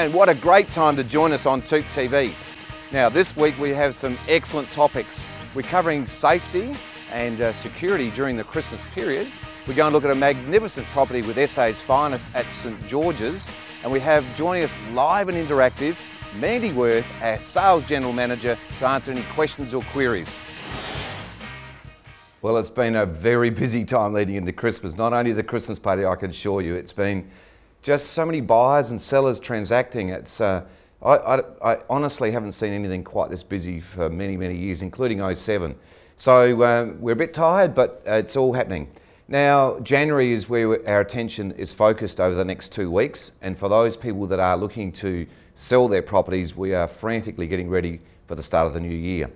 and what a great time to join us on TOOP TV. Now this week we have some excellent topics. We're covering safety and security during the Christmas period. We're going to look at a magnificent property with SA's finest at St George's, and we have joining us live and interactive Mandy Worth, our Sales General Manager, to answer any questions or queries. Well, it's been a very busy time leading into Christmas. Not only the Christmas party, I can assure you, it's been just so many buyers and sellers transacting. It's I honestly haven't seen anything quite this busy for many, many years, including 07. So we're a bit tired, but it's all happening. Now, January is where our attention is focused over the next 2 weeks, and for those people that are looking to sell their properties, we are frantically getting ready for the start of the new year.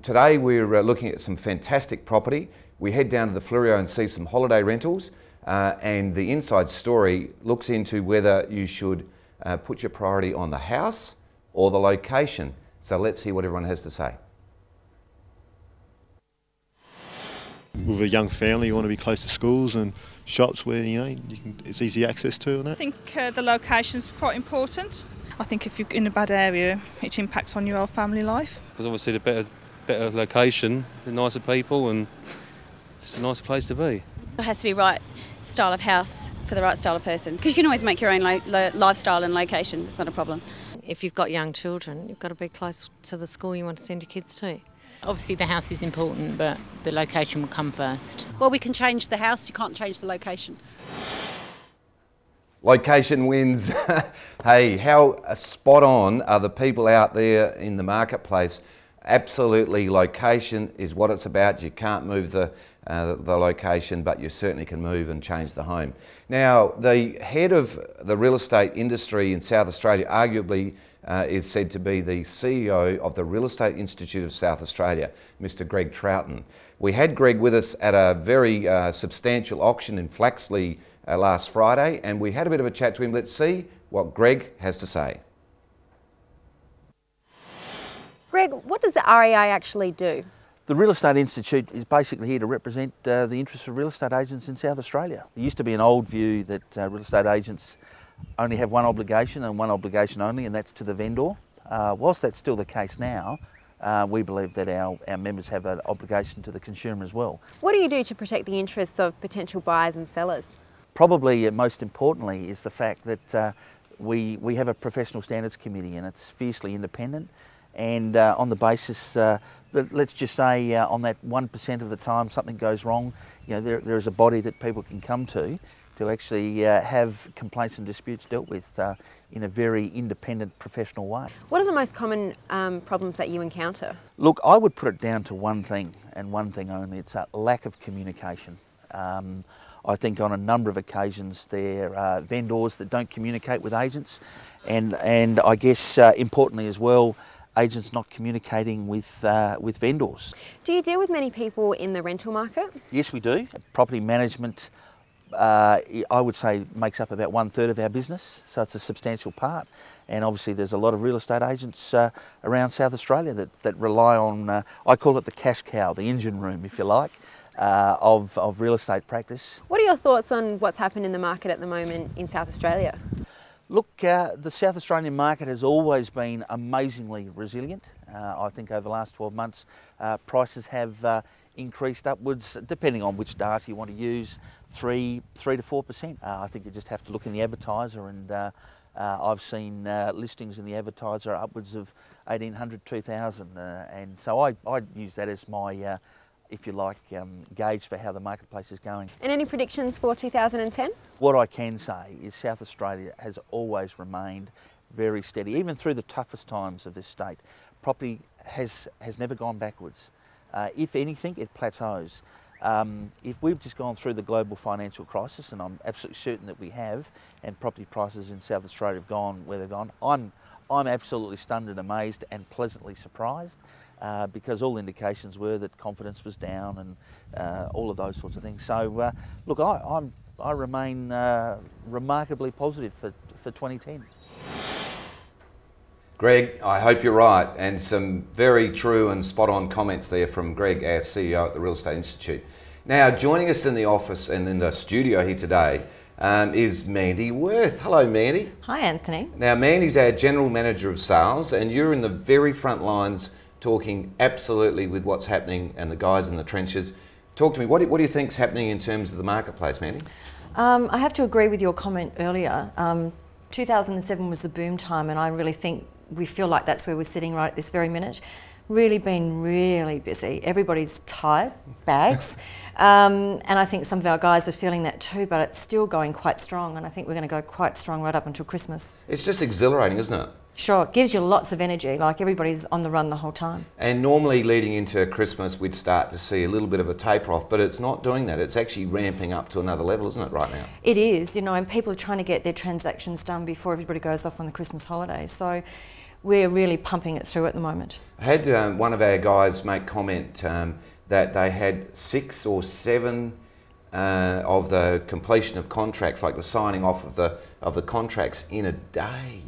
Today we're looking at some fantastic property. We head down to the Fleurieu and see some holiday rentals, and the inside story looks into whether you should put your priority on the house or the location. So let's hear what everyone has to say. With a young family, you want to be close to schools and shops where it's easy access to. And that. I think the location's quite important. I think if you're in a bad area, it impacts on your whole family life. Because obviously the better location, the nicer people, and it's a nicer place to be. It has to be right style of house for the right style of person, because you can always make your own lifestyle and location. It's not a problem. If you've got young children, you've got to be close to the school you want to send your kids to. Obviously the house is important, but the location will come first. Well, we can change the house, you can't change the location. Location wins. Hey, how spot on are the people out there in the marketplace? Absolutely, location is what it's about. You can't move the location, but you certainly can move and change the home. Now, the head of the real estate industry in South Australia arguably is said to be the CEO of the Real Estate Institute of South Australia, Mr. Greg Troughton. We had Greg with us at a very substantial auction in Flaxley last Friday, and we had a bit of a chat to him. Let's see what Greg has to say. Greg, what does the REI actually do? The Real Estate Institute is basically here to represent the interests of real estate agents in South Australia. There used to be an old view that real estate agents only have one obligation and one obligation only, and that's to the vendor. Whilst that's still the case now, we believe that our members have an obligation to the consumer as well. What do you do to protect the interests of potential buyers and sellers? Probably most importantly is the fact that we have a professional standards committee, and it's fiercely independent, and on the basis that, let's just say on that 1% of the time something goes wrong, there is a body that people can come to actually have complaints and disputes dealt with in a very independent professional way. What are the most common problems that you encounter? Look, I would put it down to one thing and one thing only. It's a lack of communication. I think on a number of occasions there are vendors that don't communicate with agents, and I guess importantly as well, agents not communicating with vendors. Do you deal with many people in the rental market? Yes, we do. Property management, I would say, makes up about 1/3 of our business, so it's a substantial part. And obviously there's a lot of real estate agents around South Australia that rely on, I call it the cash cow, the engine room if you like, of real estate practice. What are your thoughts on what's happened in the market at the moment in South Australia? Look, the South Australian market has always been amazingly resilient. I think over the last 12 months prices have increased upwards, depending on which data you want to use, 3 to 4%. I think you just have to look in the advertiser, and I've seen listings in the advertiser upwards of 1,800, 2,000, and so I use that as my if you like, gauge for how the marketplace is going. And any predictions for 2010? What I can say is South Australia has always remained very steady, even through the toughest times of this state. Property has never gone backwards. If anything, it plateaus. If we've just gone through the global financial crisis, and I'm absolutely certain that we have, and property prices in South Australia have gone where they've gone, I'm absolutely stunned and amazed and pleasantly surprised. Because all indications were that confidence was down and all of those sorts of things. So look, I remain remarkably positive for 2010. Greg, I hope you're right, and some very true and spot on comments there from Greg, our CEO at the Real Estate Institute. Now, joining us in the office and in the studio here today, is Mandy Worth. Hello, Mandy. Hi, Anthony. Now, Mandy's our General Manager of Sales, and you're in the very front lines talking absolutely with what's happening and the guys in the trenches. Talk to me, what do you think's happening in terms of the marketplace, Mandy? I have to agree with your comment earlier. 2007 was the boom time, and I really think we feel like that's where we're sitting right at this very minute. Really been really busy. Everybody's tired, bags. And I think some of our guys are feeling that too, but it's still going quite strong, and I think we're going to go quite strong right up until Christmas. It's just exhilarating, isn't it? Sure, it gives you lots of energy, like everybody's on the run the whole time. And normally leading into Christmas, we'd start to see a little bit of a taper off, but it's not doing that. It's actually ramping up to another level, isn't it, right now? It is, you know, and people are trying to get their transactions done before everybody goes off on the Christmas holidays. So we're really pumping it through at the moment. I had one of our guys make comment that they had 6 or 7 of the completion of contracts, like the signing off of the contracts in a day.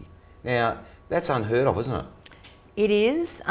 Now, that's unheard of, isn't it? It is,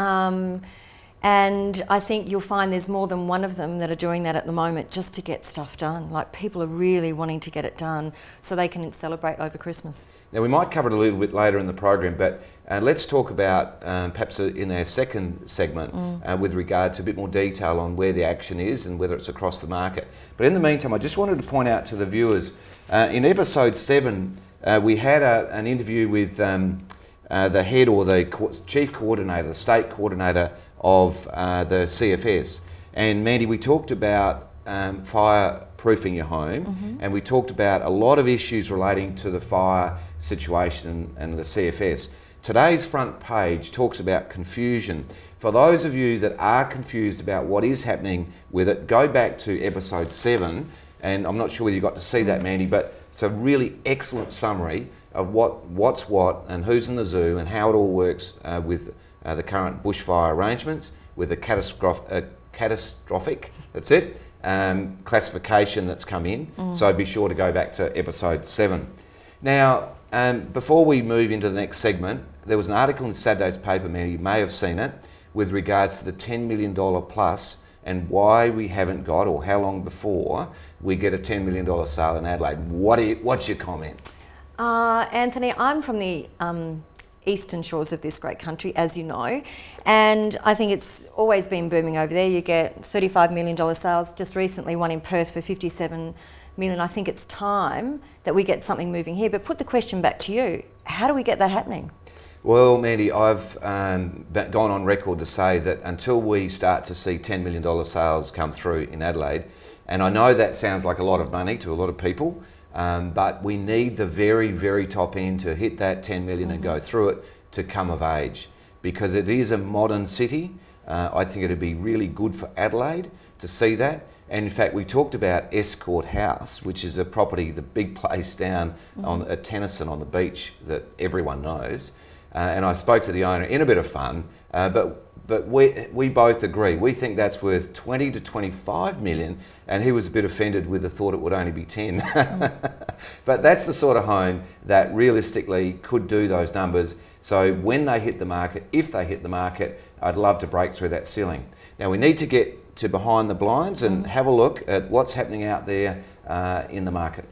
and I think you'll find there's more than one of them that are doing that at the moment just to get stuff done. Like, people are really wanting to get it done so they can celebrate over Christmas. Now, we might cover it a little bit later in the program, but let's talk about perhaps in our second segment with regard to a bit more detail on where the action is and whether it's across the market. But in the meantime, I just wanted to point out to the viewers, in episode 7, we had an interview with the head or the chief coordinator, the state coordinator of the CFS. And Mandy, we talked about fireproofing your home, and we talked about a lot of issues relating to the fire situation and the CFS. Today's front page talks about confusion. For those of you that are confused about what is happening with it, go back to episode 7, and I'm not sure whether you got to see that, Mandy, but it's a really excellent summary of what's what and who's in the zoo and how it all works with the current bushfire arrangements, with the catastrophic, that's it, classification that's come in. So be sure to go back to episode 7. Now, before we move into the next segment, there was an article in Saturday's paper, Mandy, you may have seen it, with regards to the $10 million plus and why we haven't got, or how long before we get a $10 million sale in Adelaide. What's your comment? Anthony, I'm from the eastern shores of this great country, as you know, and I think it's always been booming over there. You get $35 million sales, just recently one in Perth for $57 million. I think it's time that we get something moving here. But put the question back to you, how do we get that happening? Well, Mandy, I've gone on record to say that until we start to see $10 million sales come through in Adelaide, and I know that sounds like a lot of money to a lot of people, but we need the very, very top end to hit that 10 million and go through it to come of age, because it is a modern city. I think it'd be really good for Adelaide to see that. And in fact, we talked about Escort House, which is a property, the big place down at Tennyson on the beach that everyone knows. And I spoke to the owner in a bit of fun, but we both agree. We think that's worth 20 to 25 million, and he was a bit offended with the thought it would only be 10. But that's the sort of home that realistically could do those numbers. So when they hit the market, if they hit the market, I'd love to break through that ceiling. Now we need to get to behind the blinds and have a look at what's happening out there in the market.